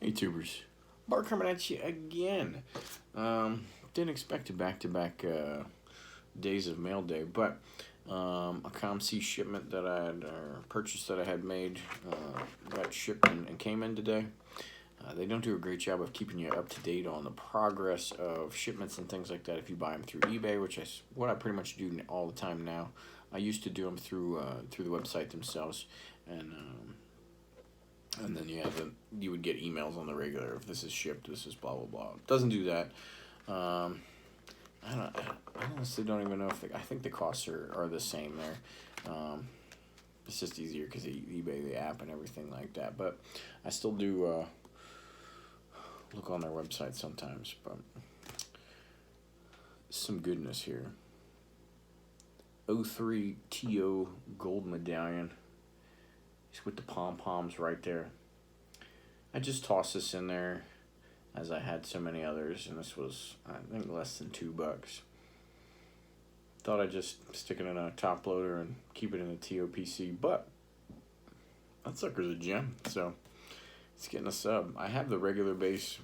Hey tubers, Bart coming at you again. Didn't expect a back-to-back days of mail day, but a COMC shipment that I had purchased that I had made got shipped and came in today. They don't do a great job of keeping you up to date on the progress of shipments and things like that if you buy them through eBay, which is what I pretty much do all the time now. I used to do them through the website themselves, and then you would get emails on the regular if this is shipped, this is blah blah blah. It doesn't do that. Um, I honestly don't even know if I think the costs are the same there. It's just easier because of eBay, the app, and everything like that. But I still do look on their website sometimes. But some goodness here. '03 TO gold medallion. It's with the pom-poms right there. I just tossed this in there as I had so many others, and this was, I think, less than $2. Thought I'd just stick it in a top loader and keep it in a TOPC, but that sucker's a gem, so it's getting a sub. I have the regular base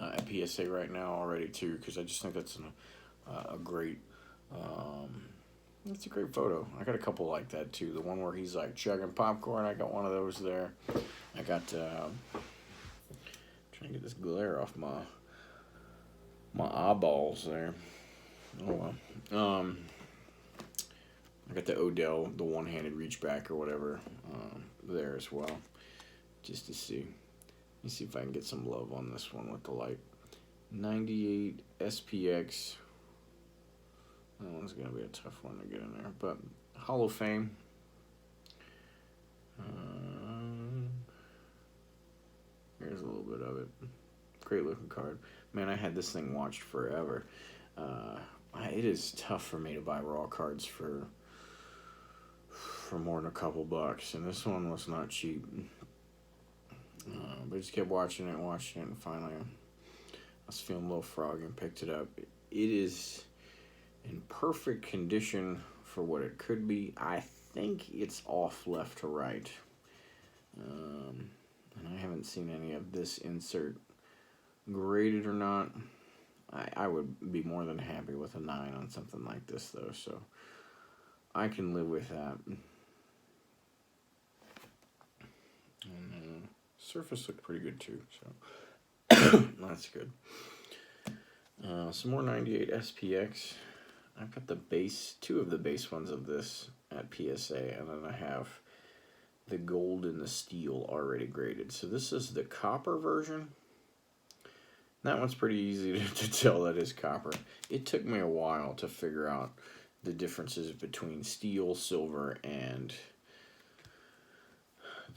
at PSA right now already, too, because I just think that's a great... it's a great photo. I got a couple like that too. The one where he's like chugging popcorn, I got one of those there. I got trying to get this glare off my eyeballs there. Oh well. I got the Odell, the one-handed reach back or whatever, there as well. Just to see. Let me see if I can get some love on this one with the light. 98 SPX. That one's going to be a tough one to get in there. But Hall of Fame. Here's a little bit of it. Great looking card. Man, I had this thing watched forever. It is tough for me to buy raw cards for more than a couple bucks. And this one was not cheap. But I just kept watching it, and finally I was feeling a little froggy and picked it up. It is in perfect condition for what it could be. I think it's off left to right. And I haven't seen any of this insert graded or not. I would be more than happy with a 9 on something like this, though, so I can live with that. And surface looked pretty good, too, so that's good. Some more 98 SPX. I've got the base, 2 of the base ones of this at PSA, and then I have the gold and the steel already graded. So this is the copper version. That one's pretty easy to tell that is copper. It took me a while to figure out the differences between steel, silver, and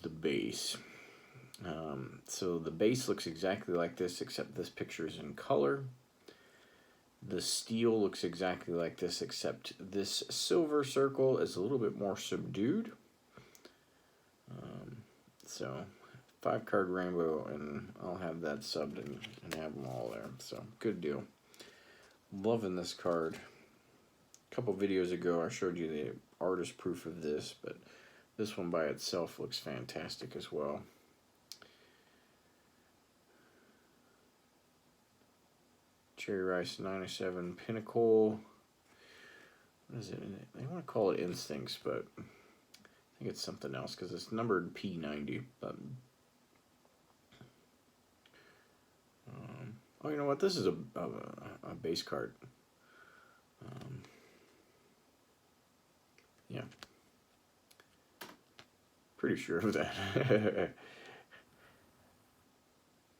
the base. So the base looks exactly like this, except this picture is in color. The steel looks exactly like this, except this silver circle is a little bit more subdued. So 5-card rainbow, and I'll have that subbed and have them all there. So good deal. Loving this card. A couple videos ago I showed you the artist proof of this, but this one by itself looks fantastic as well. Cherry Rice 97 Pinnacle. What is it? They want to call it Instincts, but I think it's something else because it's numbered P90. But oh, you know what? This is a base card. Yeah, pretty sure of that.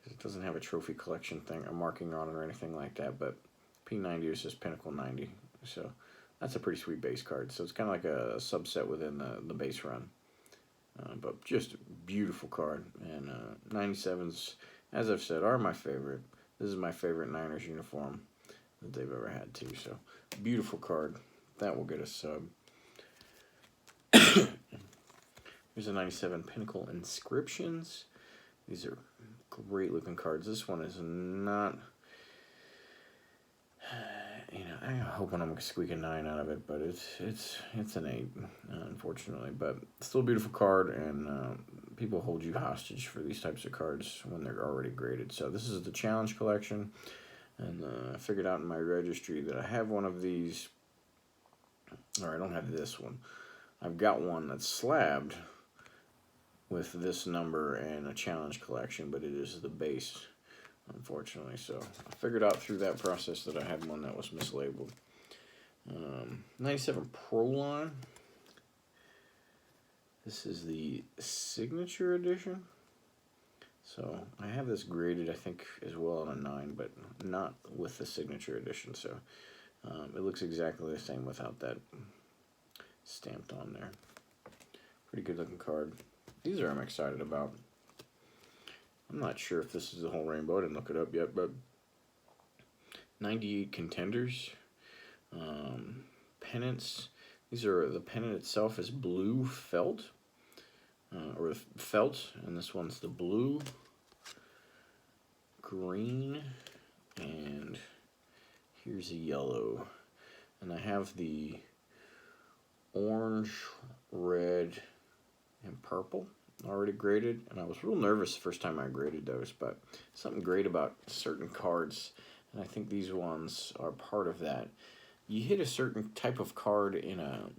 It doesn't have a trophy collection thing, a marking on it or anything like that, but P90 is just Pinnacle 90, so that's a pretty sweet base card. So it's kind of like a subset within the base run, but just a beautiful card. And 97s, as I've said, are my favorite. This is my favorite Niners uniform that they've ever had too, so beautiful card. That will get a sub. Here's a 97 Pinnacle Inscriptions. These are great looking cards. This one is not, I'm hoping I'm gonna squeak a 9 out of it, but it's an 8, unfortunately. But still a beautiful card, and people hold you hostage for these types of cards when they're already graded. So this is the challenge collection, and I figured out in my registry that I have one of these, or I don't have this one. I've got one that's slabbed with this number and a challenge collection, but it is the base, unfortunately. So I figured out through that process that I had one that was mislabeled. 97 Pro line. This is the signature edition. So I have this graded, I think, as well on a 9, but not with the signature edition. So it looks exactly the same without that stamped on there. Pretty good looking card. These are I'm excited about. I'm not sure if this is the whole rainbow. I didn't look it up yet, but 98 contenders. Pennants. These are, the pennant itself is blue felt, or felt, and this one's the blue, green, and here's a yellow. And I have the orange, red, and purple already graded, and I was real nervous the first time I graded those, but something great about certain cards, and I think these ones are part of that. You hit a certain type of card in a,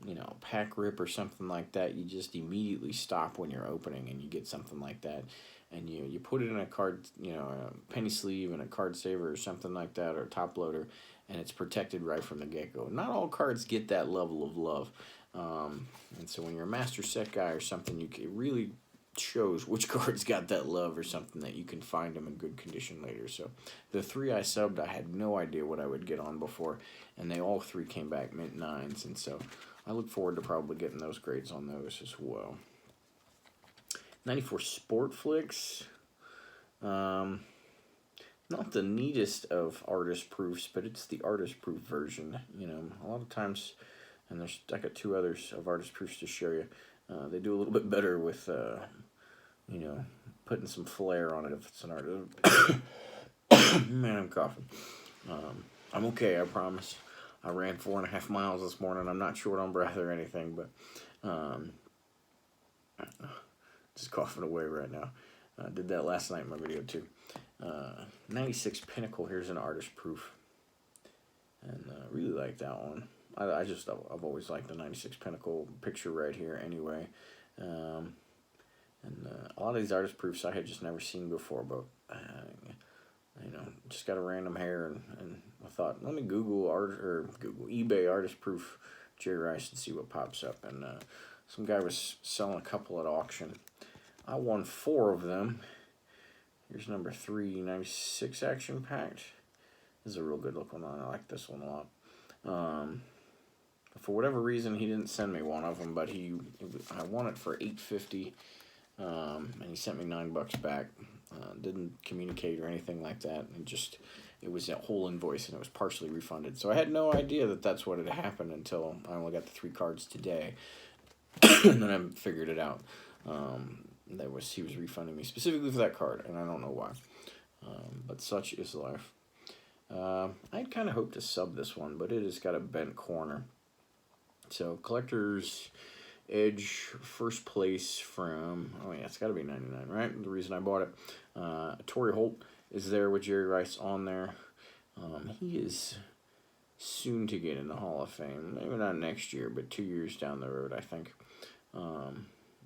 pack rip or something like that, you just immediately stop when you're opening, and you get something like that, and you put it in a card, a penny sleeve and a card saver or something like that, or a top loader, and it's protected right from the get-go. Not all cards get that level of love, and so when you're a master set guy or something, it really shows which cards got that love or something, that you can find them in good condition later. So the 3 I subbed, I had no idea what I would get on before, and they all 3 came back mint 9s, and so I look forward to probably getting those grades on those as well. 94 Sport Flicks. Not the neatest of artist proofs, but it's the artist proof version. A lot of times, and I got 2 others of artist proofs to show you. They do a little bit better with, putting some flair on it if it's an artist. Man, I'm coughing. I'm okay, I promise. I ran 4.5 miles this morning. I'm not short on breath or anything, but just coughing away right now. Did that last night in my video too. 96 Pinnacle. Here's an artist proof, and really like that one. I've always liked the 96 Pinnacle picture right here anyway. And a lot of these artist proofs I had just never seen before, but just got a random hair, and I thought, let me Google eBay artist proof Jerry Rice and see what pops up. And some guy was selling a couple at auction. I won 4 of them. Here's number 3, 96 action packed. This is a real good looking one. I like this one a lot. For whatever reason, he didn't send me one of them, but I won it for $8.50, and he sent me $9 back. Didn't communicate or anything like that, and it was a whole invoice, and it was partially refunded. So I had no idea that that's what had happened until I only got the 3 cards today, and then I figured it out. He was refunding me specifically for that card, and I don't know why. But such is life. I'd kind of hoped to sub this one, but it has got a bent corner. So Collector's Edge, first place from, it's got to be 99, right? The reason I bought it. Torrey Holt is there with Jerry Rice on there. He is soon to get in the Hall of Fame. Maybe not next year, but 2 years down the road, I think.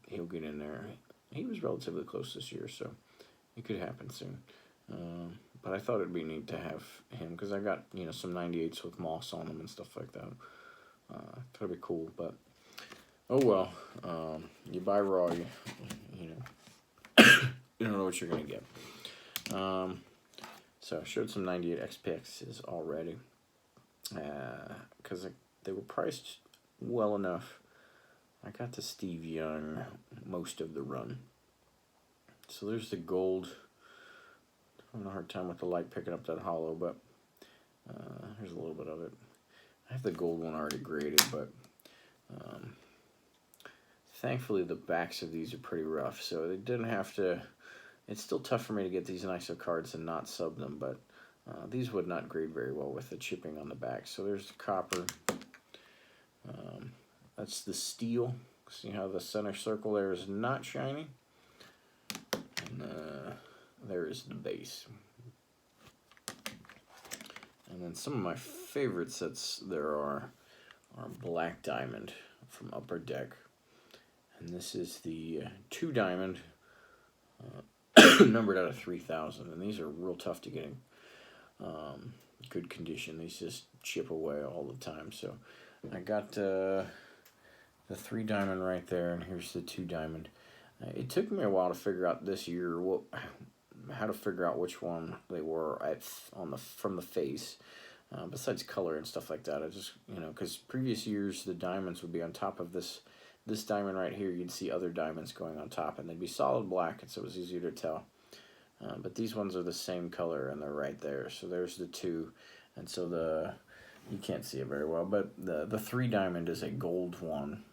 He'll get in there. He was relatively close this year, so it could happen soon. But I thought it'd be neat to have him, because I got, some 98s with moss on them and stuff like that. That'd be cool, but oh well. You buy raw, you don't know what you're gonna get. So I showed some 98 XPXs already, because they were priced well enough. I got the Steve Young most of the run. So there's the gold. I'm having a hard time with the light picking up that hollow, but here's a little bit of it. I have the gold one already graded, but thankfully the backs of these are pretty rough, so they didn't have to. It's still tough for me to get these nicer cards and not sub them, but these would not grade very well with the chipping on the back. So there's the copper. That's the steel. See how the center circle there is not shiny? And there is the base. And then some of my favorite sets there are Black Diamond from Upper Deck. And this is the 2 diamond, numbered out of 3,000. And these are real tough to get in good condition. These just chip away all the time. So I got the 3 diamond right there, and here's the 2 diamond. It took me a while to figure out this year how to figure out which one they were from the face. Besides color and stuff like that, I just, because previous years the diamonds would be on top of this diamond right here. You'd see other diamonds going on top, and they'd be solid black, and so it was easier to tell. But these ones are the same color, and they're right there. So there's the 2, and so you can't see it very well, but the 3 diamond is a gold one,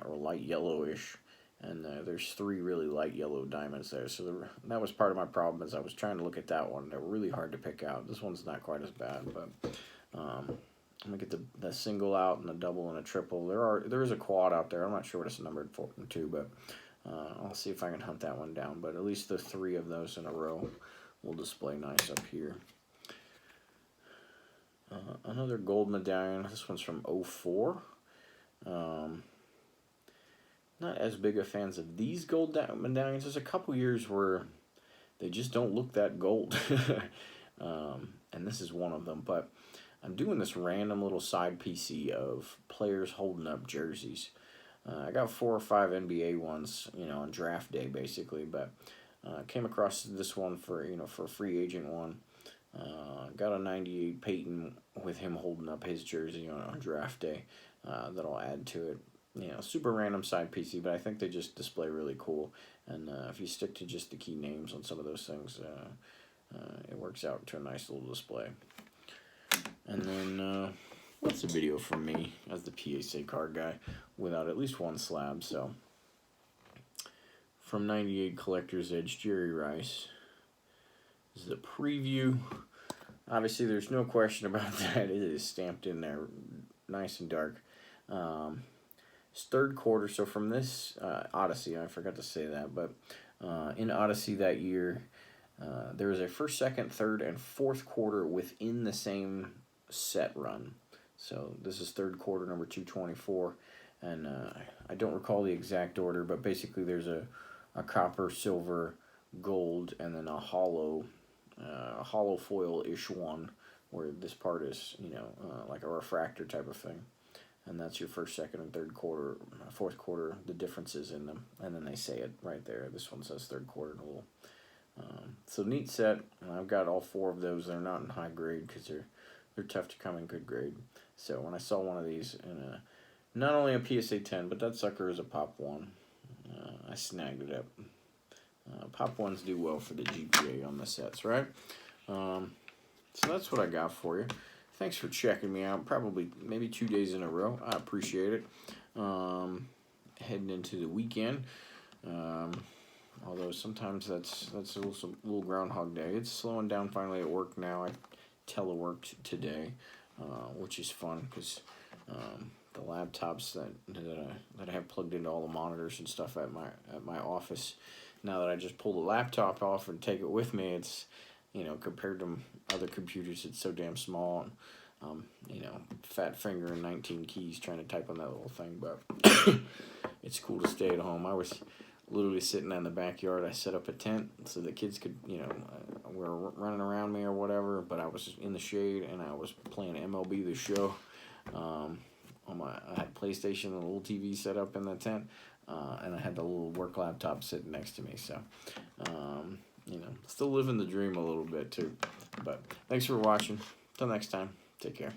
or light yellowish, and there's 3 really light yellow diamonds there. So that was part of my problem, is I was trying to look at that one. They're really hard to pick out. This one's not quite as bad, but I'm gonna get the single out and the double and a triple. There is a quad out there. I'm not sure what it's numbered for to, but I'll see if I can hunt that one down. But at least the 3 of those in a row will display nice up here. Another gold medallion. This one's from 04. Not as big of fans of these gold medallions. There's a couple years where they just don't look that gold. And this is one of them. But I'm doing this random little side PC of players holding up jerseys. I got 4 or 5 NBA ones, on draft day basically, but came across this one for a free agent one. Got a 98 Peyton with him holding up his jersey on draft day that I'll add to it. Super random side PC, but I think they just display really cool. And if you stick to just the key names on some of those things, it works out to a nice little display. And then what's a video from me as the PSA card guy without at least one slab. So from 98 Collector's Edge, Jerry Rice. This is a preview. Obviously, there's no question about that. It is stamped in there, nice and dark. It's 3rd quarter, so from this Odyssey, I forgot to say that, but in Odyssey that year, there was a 1st, 2nd, 3rd, and 4th quarter within the same set run. So this is 3rd quarter number 224, and I don't recall the exact order, but basically there's a copper, silver, gold, and then a hollow foil-ish one where this part is, like a refractor type of thing. And that's your 1st, 2nd, and 3rd quarter, 4th quarter, the differences in them. And then they say it right there. This one says 3rd quarter in a little. So neat set. And I've got all 4 of those. They're not in high grade because they're tough to come in good grade. So when I saw one of these, in not only a PSA 10, but that sucker is a Pop 1, I snagged it up. Pop 1s do well for the GPA on the sets, right? So that's what I got for you. Thanks for checking me out. Probably maybe 2 days in a row. I appreciate it. Heading into the weekend. Although sometimes that's a little Groundhog Day. It's slowing down finally at work now. I teleworked today, which is fun because the laptops that I have plugged into all the monitors and stuff at my office. Now that I just pull the laptop off and take it with me, it's compared to other computers, it's so damn small. And, fat finger and 19 keys trying to type on that little thing. But it's cool to stay at home. I was literally sitting in the backyard. I set up a tent so the kids could, were running around me or whatever. But I was in the shade and I was playing MLB The Show. I had PlayStation and a little TV set up in the tent. And I had the little work laptop sitting next to me. So, still living the dream a little bit too. But thanks for watching. Till next time, take care.